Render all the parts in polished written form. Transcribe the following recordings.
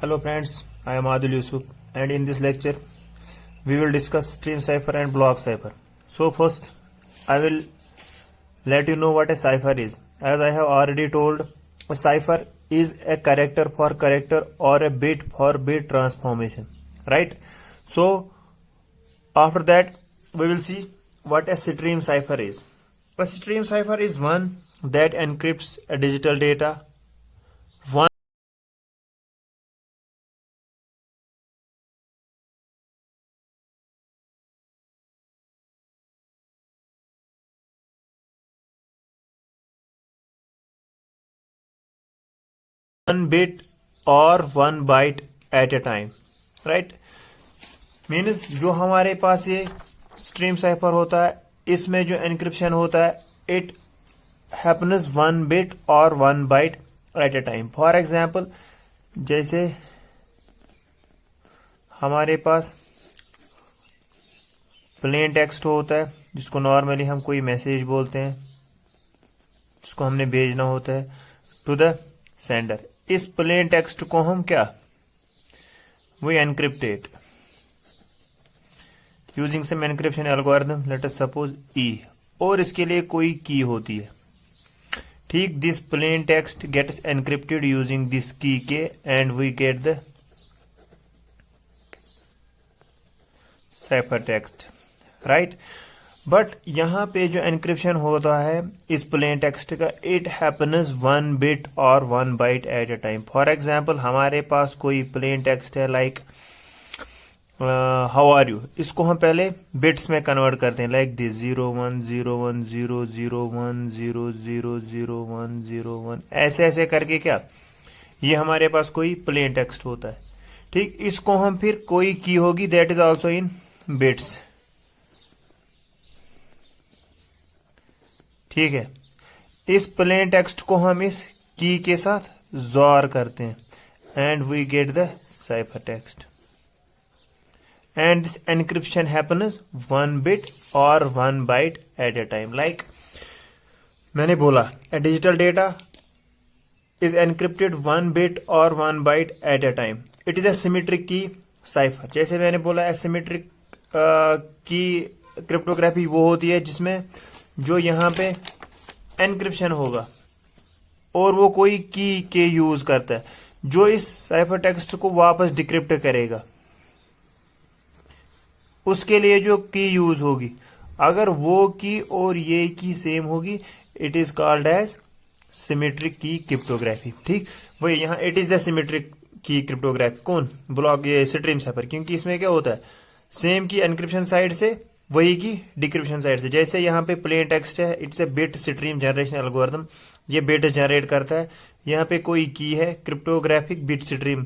Hello friends, I am Adil Yusuf and in this lecture we will discuss stream cipher and block cipher. So first I will let you know what a cipher is. As I have already told, a cipher is a character for character or a bit for bit transformation, right? So after that we will see what a stream cipher is. A stream cipher is one that encrypts a digital data. One bit और one byte at a time, right. Means जो हमारे पास ये stream cipher होता है, इसमें जो encryption होता है इट हैपन्स वन बिट और one byte at a time. For example, जैसे हमारे पास प्लेन टेक्स्ट होता है जिसको नॉर्मली हम कोई मैसेज बोलते हैं, जिसको हमने भेजना होता है टू द सेंडर। इस प्लेन टेक्स्ट को हम क्या, we encrypted using some encryption algorithm, let us suppose E, और इसके लिए कोई की होती है, ठीक। This plain text gets encrypted using this key K and we get the cipher text, right. But यहां पे जो एनक्रिप्शन होता है इस प्लेन टेक्स्ट का, इट हैपन्स वन बिट और one byte at a time. For example, हमारे पास कोई प्लेन टेक्स्ट है लाइक हाउ आर यू, इसको हम पहले बिट्स में कन्वर्ट करते हैं लाइक दिस 01010010000101, ऐसे ऐसे करके क्या, ये हमारे पास कोई प्लेन टेक्स्ट होता है, ठीक। इसको हम फिर कोई की होगी that is also in bits, ठीक है। इस प्लेन टेक्स्ट को हम इस की के साथ जोर करते हैं and we get the cipher text and this encryption happens one bit और one byte at a time. Like मैंने बोला, a digital data is encrypted one bit और one byte at a time. It is a symmetric key cipher. जैसे मैंने बोला, asymmetric की cryptography वो होती है जिसमें जो यहां पे एनक्रिप्शन होगा और वो कोई की के यूज करता है जो इस साइफर टेक्स्ट को वापस डिक्रिप्ट करेगा। उसके लिए जो की यूज होगी, अगर वो की और ये की सेम होगी, it is called as symmetric key cryptography, ठीक। वही यहां it is the symmetric key cryptography. कौन, ब्लॉक, ये स्ट्रीम साइफर, क्योंकि इसमें क्या होता है, सेम की एनक्रिप्शन साइड से वही की डिक्रिप्शन साइड से। जैसे यहाँ पे प्लेन टेक्स्ट है, it's a bit stream generation algorithm, ये बिट जनरेट करता है। यहाँ पे कोई की है, क्रिप्टोग्राफिक बिट स्ट्रीम,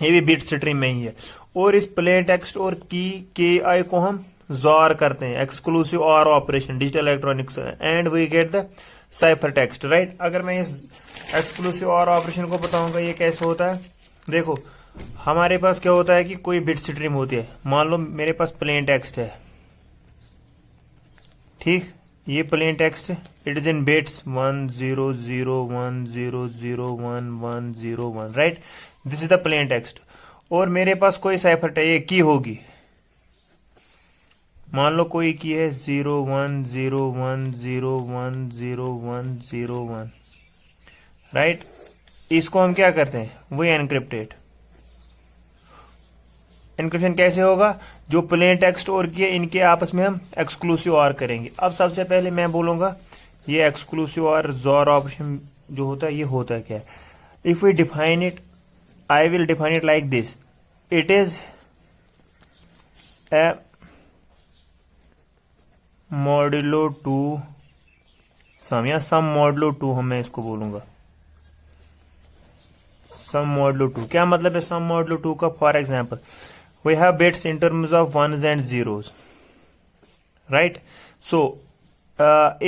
ये भी बिट स्ट्रीम में ही है। और इस प्लेन टेक्स्ट और की के आई को हम जोर करते हैं, exclusive or operation, digital electronics, and we get the cipher text, right. अगर मैं इस एक्सक्लूसिव और ऑपरेशन को बताऊंगा ये कैसे होता है, देखो हमारे पास क्या होता है कि कोई बिट स्ट्रीम होती है। मान लो मेरे पास प्लेन टेक्स्ट है, ठीक। ये plain text it is in bits 1001001101, right. This is the plain text. और मेरे पास कोई साइफर ये की होगी, मान लो कोई की है 0101010101, राइट। इसको हम क्या करते हैं, वो एनक्रिप्टेड। एनक्रिप्शन कैसे होगा, जो प्लेन टेक्स्ट और किए इनके आपस में हम एक्सक्लूसिव और करेंगे। अब सबसे पहले मैं बोलूंगा ये एक्सक्लूसिव और जोर ऑपरेशन जो होता है ये होता है क्या है। If we define it, I will define it like this, it is a modulo two sum, या सम मॉड्यूलो टू हम मैं इसको बोलूंगा सम मॉड्यूलो टू। क्या मतलब है सम मॉड्यूलो टू का, for example we have bits in terms of ones and zeros, right? So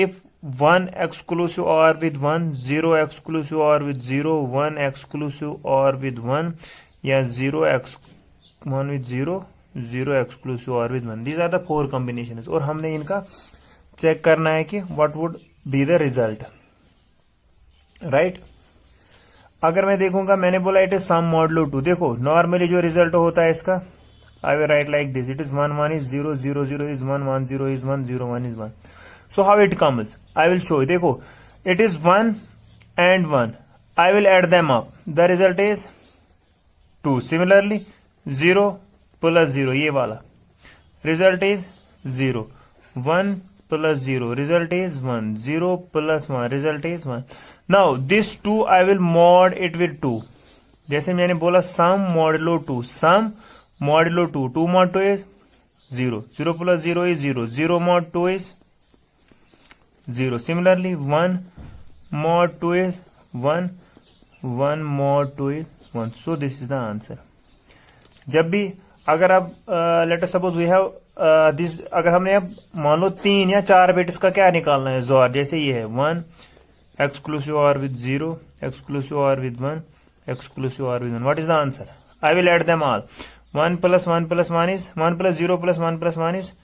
if one exclusive or with one, zero exclusive or with zero, one exclusive or with one, या one with zero, zero exclusive or with one, these are the four combinations। और हमने इनका check करना है कि what would be the result, right? अगर मैं देखूंगा, मैंने बोला इट इज सम मॉडुलो 2, देखो नॉर्मली जो रिजल्ट होता है इसका, I will write like this, it is 1 1 is 0 0 0 is 1 1 0 is 1 0 1 is 1. So how it comes, I will show. देखो it is 1 and 1, I will add them up, the result is 2. Similarly 0 plus 0, ये वाला result is 0. 1 plus 0, result is 1. 0 plus 1, result is 1. Now this 2 I will mod it with 2. जैसे मैंने बोला sum modulo 2, sum modulo 2, 2 mod 2 is 0. 0 plus 0 is 0. 0 mod 2 is 0. Similarly 1 mod 2 is 1, 1 mod 2 is 1. So this is the answer. जब भी अगर आप let us suppose we have this, अगर हमने अब मान लो 3 या 4 बिट इसका क्या निकालना है, जोर, जैसे ये है 1 exclusive or with 0, exclusive or with 1, exclusive or with 1. What is the answer? I will add them all. 1 plus 1 plus 1 is 1 plus 0 plus 1 plus 1 is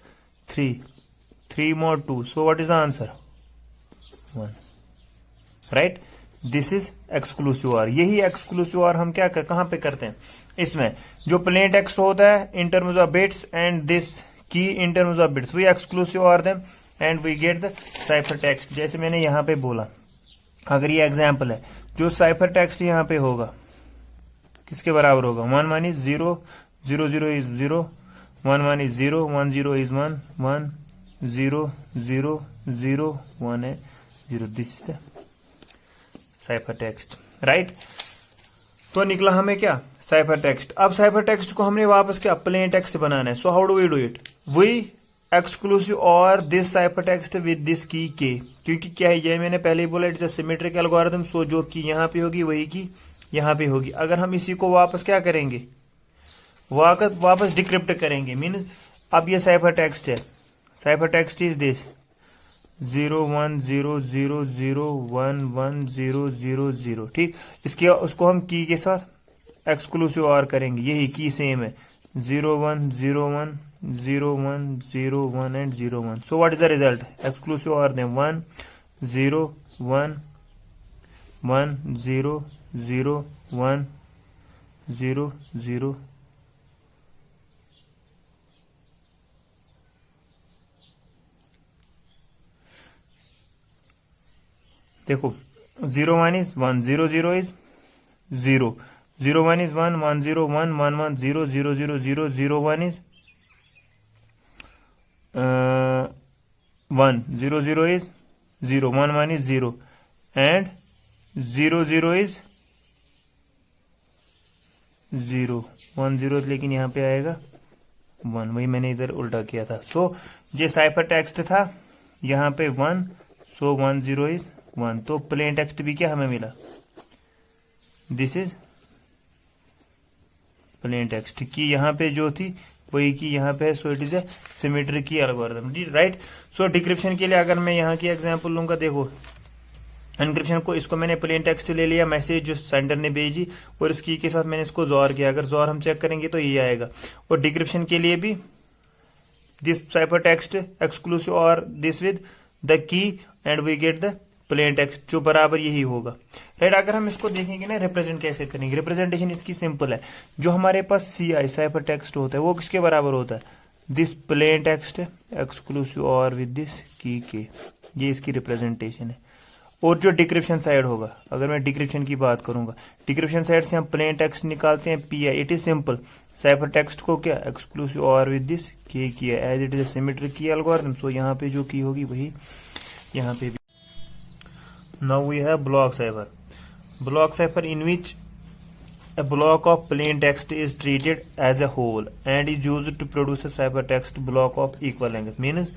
3. 3 mod 2. So what is the answer? 1. Right, this is exclusive और. यही exclusive और हम क्या कहां पे करते हैं, इसमें जो प्लेन टेक्स्ट होता है in terms of bits and this key in terms of bits, we exclusive or them and we get the cipher text. जैसे मैंने यहां पे बोला, अगर ये एग्जांपल है, जो साइफर टेक्स्ट यहां पे होगा किसके बराबर होगा, 1 1 इज 0 0 0 इज 0, 1 1 इज 0 1 0 इज 1 1 0 0 0 1 है 0. This is the cipher text, right. तो निकला हमें क्या, साइफर टेक्स्ट. अब साइफर टेक्स्ट को हमने वापस क्या प्लेन टेक्स्ट बनाना है. So how do we do it, we exclusive or this cipher text with this key के, क्योंकि क्या है, ये मैंने पहले ही बोला इट्स अ सिमेट्रिक एल्गोरिथम. सो जो की यहां पे होगी वही की यहां पे होगी. अगर हम इसी को वापस क्या करेंगे, वापस डिक्रिप्ट करेंगे, मीन अब ये साइफर टेक्स्ट है, साइफर टेक्स्ट इज दिस 0 1 0 0 0 1 1 0 0 0. ठीक, इसके उसको हम की के साथ एक्सक्लूसिव और करेंगे, यही की सेम है 0 1 0 1 0 1 0 1 and 0 1. So what is the result, exclusive और दें 1 0 1 1 0 0 1 0 0. देखो 0 1 is 1 0 0 is 0 0 1 is 1 1 0 1 1 1 0 0 0 0 0 1 is 1 0 0 is 0 1 1 is 0 and 0 0 is 0 1 0, लेकिन यहाँ पे आएगा 1, वही मैंने इधर उल्टा किया था. सो ये साइफर टेक्स्ट था, यहाँ पे 1, सो 1 0 is 1. तो प्लेन टेक्स्ट भी क्या हमें मिला, दिस इज प्लेन टेक्स्ट की, यहां पे जो थी वही की यहां पे है. So it is a symmetric key algorithm, right. So decryption के लिए अगर मैं यहां की एग्जांपल लूंगा, देखो एनक्रिप्शन को, इसको मैंने प्लेन टेक्स्ट ले लिया, मैसेज जो सेंडर ने भेजी, और इस की के साथ मैंने इसको जोर किया. अगर जोर हम चेक करेंगे तो ये आएगा. और डिक्रिप्शन के लिए भी this cipher text exclusive or this with the key and we get the plain text, जो बराबर यही होगा, राइट. अगर हम इसको देखेंगे ना, रिप्रेजेंट कैसे करेंगे, रिप्रेजेंटेशन इसकी सिंपल है. जो हमारे पास सी आई साइफर टेक्स्ट होता है वो किसके बराबर होता है, this plain text exclusive or with this key के, ये इसकी रिप्रेजेंटेशन है. और जो डिक्रिप्शन साइड होगा, अगर मैं डिक्रिप्शन की बात करूंगा, डिक्रिप्शन साइड से हम प्लेन टेक्स्ट निकालते हैं P I. It is simple, cipher text को क्या exclusive or with this K किया as it is a symmetric key algorithm. So यहाँ पे जो की होगी वही यहाँ पे भी. Now we have block cipher. Block cipher in which a block of plain text is treated as a whole and is used to produce a ciphertext block of equal length. Means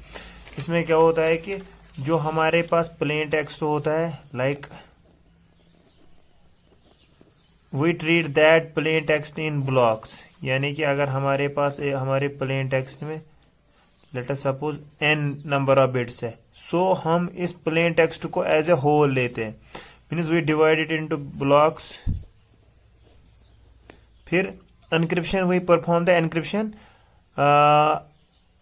इसमें क्या होता है कि जो हमारे पास plane text होता है, like we treat that plain text in blocks. यानी कि अगर हमारे पास हमारे प्लेन टेक्स्ट में let us suppose n number of bits है, सो हम इस प्लेन टेक्स्ट को एज ए होल लेते हैं, means we divide it into blocks. फिर encryption, we perform the encryption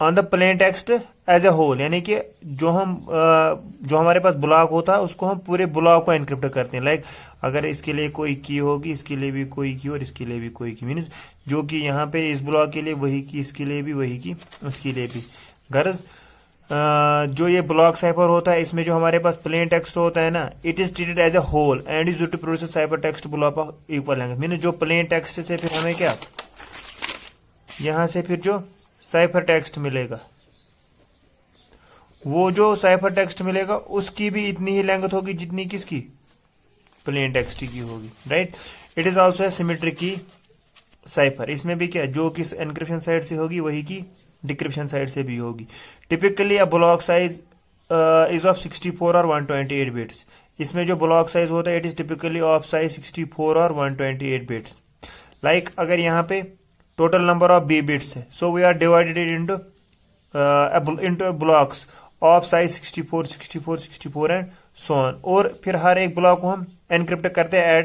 on the plain text as a whole, यानी कि जो हमारे पास ब्लॉक होता है उसको हम पूरे ब्लॉक को एनक्रिप्ट करते हैं। लाइक अगर इसके लिए कोई की होगी, इसके लिए भी कोई की और इसके लिए भी कोई की, मीन्स जो कि यहाँ पे इस ब्लॉक के लिए वही की, इसके लिए भी वही की, इसके लिए भी। गर्ज जो ये ब्लॉक साइफर होता है इसमें जो हमारे पास प्लेन टेक्स्ट होता है ना, it is treated as a whole and is used to produce cipher text block of equal length. Mean जो प्लेन टेक्स्ट से फिर हमें क्या, यहां से फिर जो साइफर टेक्स्ट मिलेगा, वो जो साइफर टेक्स्ट मिलेगा उसकी भी इतनी ही लेंथ होगी जितनी किसकी, प्लेन टेक्स्ट की होगी, right. It is also a symmetric key cipher. इसमें भी क्या, जो किस एनक्रिप्शन साइड से होगी वही की डिक्रिप्शन साइड से भी होगी। Typically a block size is of 64 or 128 bits. इसमें जो ब्लॉक साइज होता है it is typically of size 64 or 128 bits. Like अगर यहाँ पे total number of B bits है, so we are divided into blocks of size 64, 64, 64 and so on. और फिर हर एक ब्लॉक को हम एनक्रिप्ट करते हैं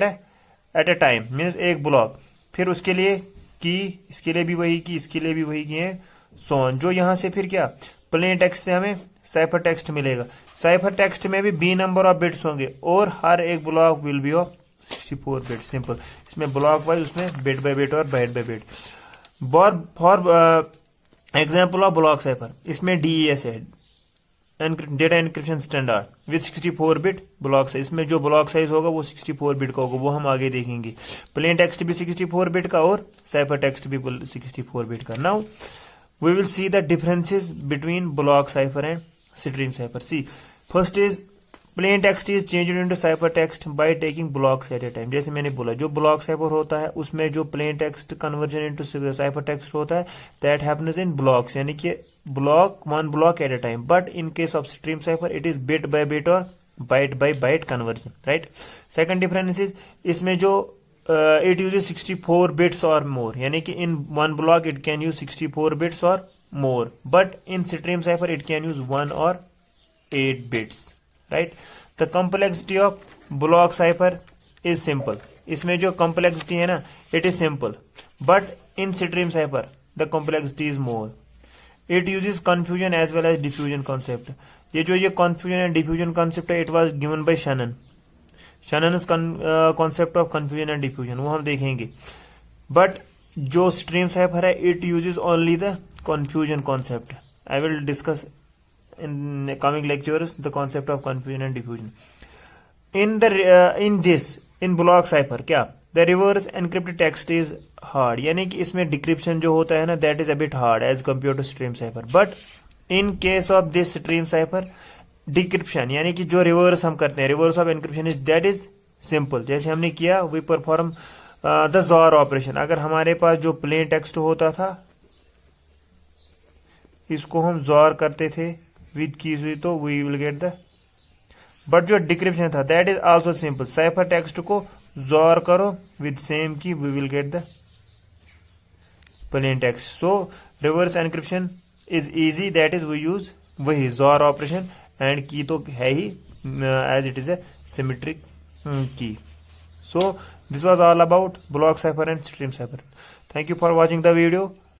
एट ए टाइम, मीन्स एक ब्लॉक, फिर उसके लिए की, इसके लिए भी वही की, इसके लिए भी वही की है, सो ऑन। जो यहां से फिर क्या, प्लेन टेक्स्ट से हमें साइफर टेक्स्ट मिलेगा। साइफर टेक्स्ट में भी बी नंबर ऑफ बिट्स होंगे और हर एक block will be of 64 bit. Simple, इसमें ब्लॉक वाइज, उसमें बिट बाय बिट और byte by bit. For example of block cipher, इसमें DES है, data encryption standard with 64 bit block size. इसमें जो ब्लॉक साइज होगा वो 64 बिट का होगा, वो हम आगे देखेंगे। प्लेन टेक्स्ट भी 64 बिट का और साइफर टेक्स्ट भी 64 बिट का। Now we will see the differences between block cipher and stream cipher. See, first is plain text is changed into cipher text by taking blocks at a time. जैसे मैंने बोला, जो block cipher होता है उसमें जो plain text conversion into cipher text होता है that happens in blocks, यानी कि one block at a time. But in case of stream cipher it is bit by bit or byte by byte conversion, right? Second difference is इसमें जो it uses 64 bits or more, यानी कि in one block it can use 64 bits or more, but in stream cipher it can use 1 or 8 bits, right? The complexity of block cipher is simple. इसमें जो complexity है ना, it is simple, but in stream cipher the complexity is more. It uses confusion as well as diffusion concept. ये confusion and diffusion concept है, it was given by Shannon's concept of confusion and diffusion, वो हम देखेंगे। But जो stream cipher है it uses only the confusion concept. I will discuss in coming lectures the concept of confusion and diffusion. In block cipher क्या, the reverse encrypted text is hard, यानी कि इसमें decryption जो होता है ना, that is a bit hard as compared to stream cipher. But in case of this stream cipher, decryption यानी कि जो रिवर्स हम करते हैं, reverse of encryption is that is simple. जैसे हमने किया, we perform the XOR operation. अगर हमारे पास जो प्लेन टेक्स्ट होता था इसको हम जॉर करते थे विद कीज हुई तो we will get the, but जो डिक्रिप्शन था that is also simple. Cipher text को जॉर करो with same key, we will get the plain text. So reverse encryption is easy, that is we use वही XOR operation, and key तो है ही as it is a symmetric key. So this was all about block cipher and stream cipher. Thank you for watching the video.